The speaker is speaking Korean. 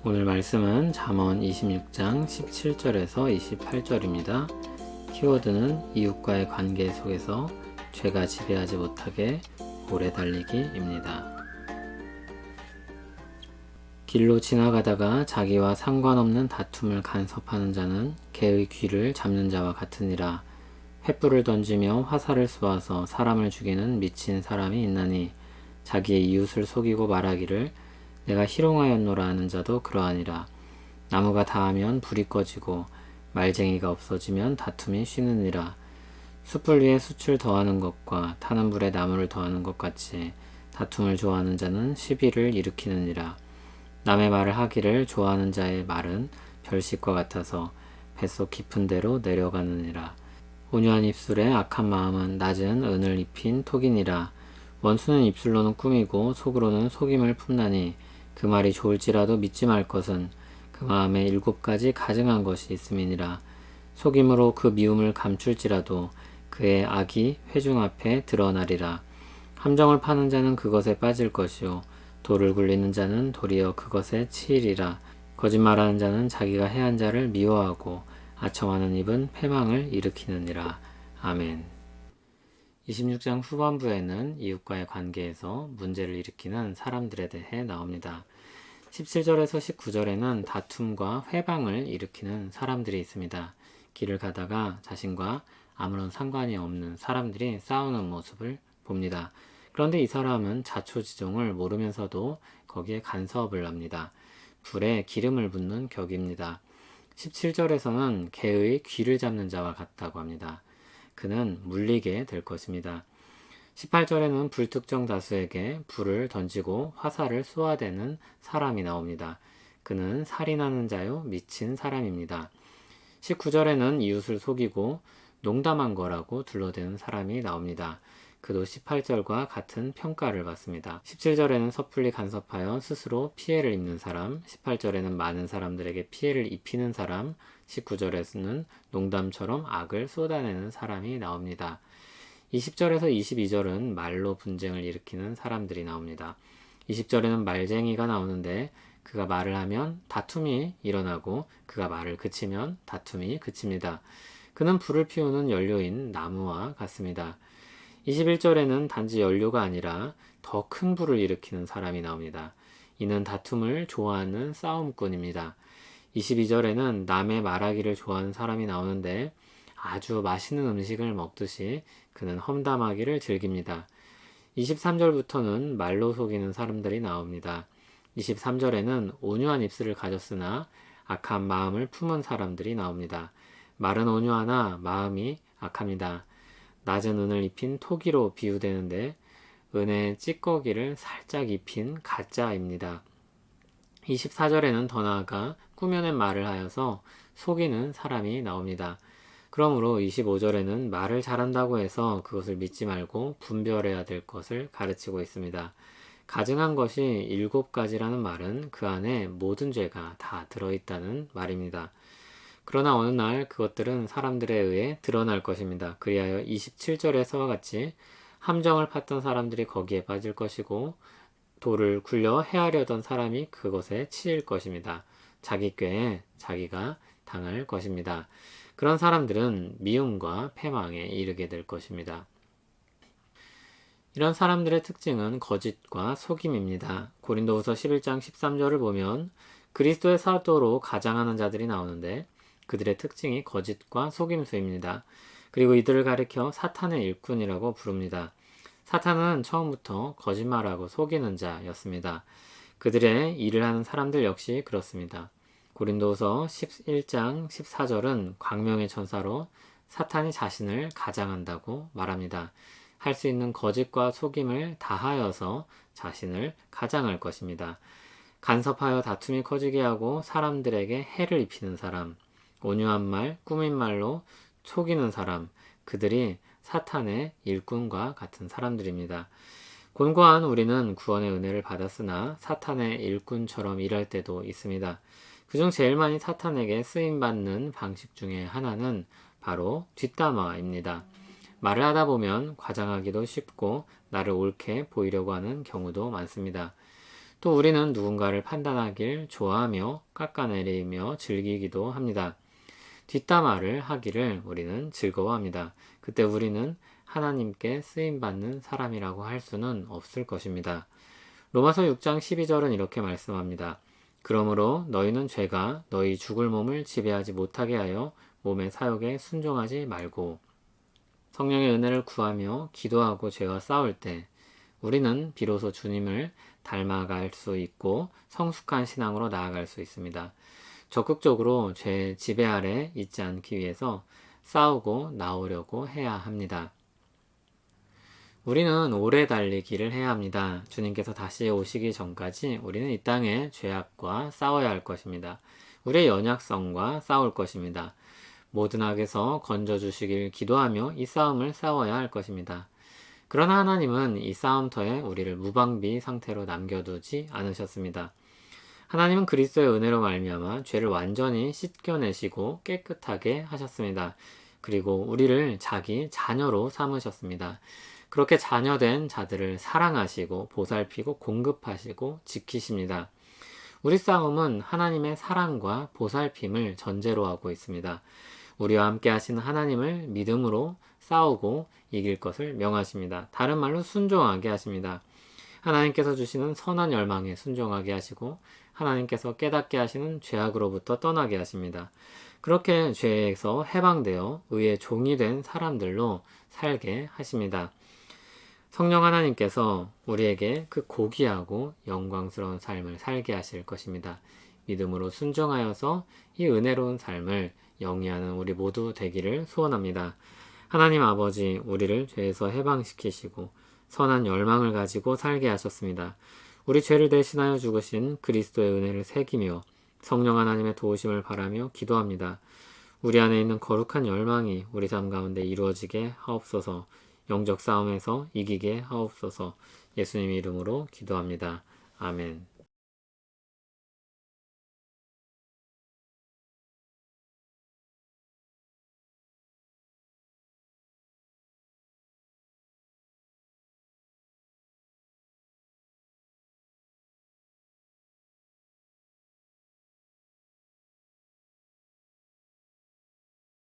오늘 말씀은 잠언 26장 17절에서 28절입니다. 키워드는 이웃과의 관계 속에서 죄가 지배하지 못하게 오래 달리기입니다. 길로 지나가다가 자기와 상관없는 다툼을 간섭하는 자는 개의 귀를 잡는 자와 같으니라. 횃불을 던지며 화살을 쏘아서 사람을 죽이는 미친 사람이 있나니 자기의 이웃을 속이고 말하기를 내가 희롱하였노라 하는 자도 그러하니라. 나무가 다하면 불이 꺼지고 말쟁이가 없어지면 다툼이 쉬느니라. 숯불 위에 숯을 더하는 것과 타는 불에 나무를 더하는 것 같이 다툼을 좋아하는 자는 시비를 일으키느니라. 남의 말을 하기를 좋아하는 자의 말은 별식과 같아서 뱃속 깊은 데로 내려가느니라. 온유한 입술에 악한 마음은 낮은 은을 입힌 톡이니라. 원수는 입술로는 꾸미고 속으로는 속임을 품나니 그 말이 좋을지라도 믿지 말 것은 그 마음에 7가지 가증한 것이 있음이니라. 속임으로 그 미움을 감출지라도 그의 악이 회중 앞에 드러나리라. 함정을 파는 자는 그것에 빠질 것이요 돌을 굴리는 자는 도리어 그것에 치이리라. 거짓말하는 자는 자기가 해한 자를 미워하고 아첨하는 입은 패망을 일으키느니라. 아멘. 26장 후반부에는 이웃과의 관계에서 문제를 일으키는 사람들에 대해 나옵니다. 17절에서 19절에는 다툼과 회방을 일으키는 사람들이 있습니다. 길을 가다가 자신과 아무런 상관이 없는 사람들이 싸우는 모습을 봅니다. 그런데 이 사람은 자초지종을 모르면서도 거기에 간섭을 합니다. 불에 기름을 붓는 격입니다. 17절에서는 개의 귀를 잡는 자와 같다고 합니다. 그는 물리게 될 것입니다. 18절에는 불특정 다수에게 불을 던지고 화살을 쏘아대는 사람이 나옵니다. 그는 살인하는 자요 미친 사람입니다. 19절에는 이웃을 속이고 농담한 거라고 둘러대는 사람이 나옵니다. 그도 18절과 같은 평가를 받습니다. 17절에는 섣불리 간섭하여 스스로 피해를 입는 사람, 18절에는 많은 사람들에게 피해를 입히는 사람, 19절에서는 농담처럼 악을 쏟아내는 사람이 나옵니다. 20절에서 22절은 말로 분쟁을 일으키는 사람들이 나옵니다. 20절에는 말쟁이가 나오는데 그가 말을 하면 다툼이 일어나고 그가 말을 그치면 다툼이 그칩니다. 그는 불을 피우는 연료인 나무와 같습니다. 21절에는 단지 연료가 아니라 더 큰 불을 일으키는 사람이 나옵니다. 이는 다툼을 좋아하는 싸움꾼입니다. 22절에는 남의 말하기를 좋아하는 사람이 나오는데 아주 맛있는 음식을 먹듯이 그는 험담하기를 즐깁니다. 23절부터는 말로 속이는 사람들이 나옵니다. 23절에는 온유한 입술을 가졌으나 악한 마음을 품은 사람들이 나옵니다. 말은 온유하나 마음이 악합니다. 낮은 은을 입힌 토기로 비유되는데 은의 찌꺼기를 살짝 입힌 가짜입니다. 24절에는 더 나아가 꾸며낸 말을 하여서 속이는 사람이 나옵니다. 그러므로 25절에는 말을 잘한다고 해서 그것을 믿지 말고 분별해야 될 것을 가르치고 있습니다. 가증한 것이 7가지라는 말은 그 안에 모든 죄가 다 들어있다는 말입니다. 그러나 어느 날 그것들은 사람들에 의해 드러날 것입니다. 그리하여 27절에서와 같이 함정을 팠던 사람들이 거기에 빠질 것이고 돌을 굴려 해하려던 사람이 그것에 치일 것입니다. 자기 꾀에 자기가 당할 것입니다. 그런 사람들은 미움과 패망에 이르게 될 것입니다. 이런 사람들의 특징은 거짓과 속임입니다. 고린도후서 11장 13절을 보면 그리스도의 사도로 가장하는 자들이 나오는데 그들의 특징이 거짓과 속임수입니다. 그리고 이들을 가리켜 사탄의 일꾼이라고 부릅니다. 사탄은 처음부터 거짓말하고 속이는 자였습니다. 그들의 일을 하는 사람들 역시 그렇습니다. 고린도후서 11장 14절은 광명의 천사로 사탄이 자신을 가장한다고 말합니다. 할 수 있는 거짓과 속임을 다하여서 자신을 가장할 것입니다. 간섭하여 다툼이 커지게 하고 사람들에게 해를 입히는 사람, 온유한 말, 꾸민 말로 속이는 사람, 그들이 사탄의 일꾼과 같은 사람들입니다. 곤고한 우리는 구원의 은혜를 받았으나 사탄의 일꾼처럼 일할 때도 있습니다. 그중 제일 많이 사탄에게 쓰임받는 방식 중에 하나는 바로 뒷담화입니다. 말을 하다 보면 과장하기도 쉽고 나를 옳게 보이려고 하는 경우도 많습니다. 또 우리는 누군가를 판단하길 좋아하며 깎아내리며 즐기기도 합니다. 뒷담화를 하기를 우리는 즐거워합니다. 그때 우리는 하나님께 쓰임받는 사람이라고 할 수는 없을 것입니다. 로마서 6장 12절은 이렇게 말씀합니다. 그러므로 너희는 죄가 너희 죽을 몸을 지배하지 못하게 하여 몸의 사욕에 순종하지 말고. 성령의 은혜를 구하며 기도하고 죄와 싸울 때 우리는 비로소 주님을 닮아갈 수 있고 성숙한 신앙으로 나아갈 수 있습니다. 적극적으로 죄의 지배 아래 있지 않기 위해서 싸우고 나오려고 해야 합니다. 우리는 오래 달리기를 해야 합니다. 주님께서 다시 오시기 전까지 우리는 이 땅의 죄악과 싸워야 할 것입니다. 우리의 연약성과 싸울 것입니다. 모든 악에서 건져주시길 기도하며 이 싸움을 싸워야 할 것입니다. 그러나 하나님은 이 싸움터에 우리를 무방비 상태로 남겨두지 않으셨습니다. 하나님은 그리스도의 은혜로 말미암아 죄를 완전히 씻겨내시고 깨끗하게 하셨습니다. 그리고 우리를 자기 자녀로 삼으셨습니다. 그렇게 자녀된 자들을 사랑하시고 보살피고 공급하시고 지키십니다. 우리 싸움은 하나님의 사랑과 보살핌을 전제로 하고 있습니다. 우리와 함께 하시는 하나님을 믿음으로 싸우고 이길 것을 명하십니다. 다른 말로 순종하게 하십니다. 하나님께서 주시는 선한 열망에 순종하게 하시고 하나님께서 깨닫게 하시는 죄악으로부터 떠나게 하십니다. 그렇게 죄에서 해방되어 의의 종이 된 사람들로 살게 하십니다. 성령 하나님께서 우리에게 그 고귀하고 영광스러운 삶을 살게 하실 것입니다. 믿음으로 순종하여서 이 은혜로운 삶을 영위하는 우리 모두 되기를 소원합니다. 하나님 아버지, 우리를 죄에서 해방시키시고 선한 열망을 가지고 살게 하셨습니다. 우리 죄를 대신하여 죽으신 그리스도의 은혜를 새기며 성령 하나님의 도우심을 바라며 기도합니다. 우리 안에 있는 거룩한 열망이 우리 삶 가운데 이루어지게 하옵소서. 영적 싸움에서 이기게 하옵소서. 예수님 이름으로 기도합니다. 아멘.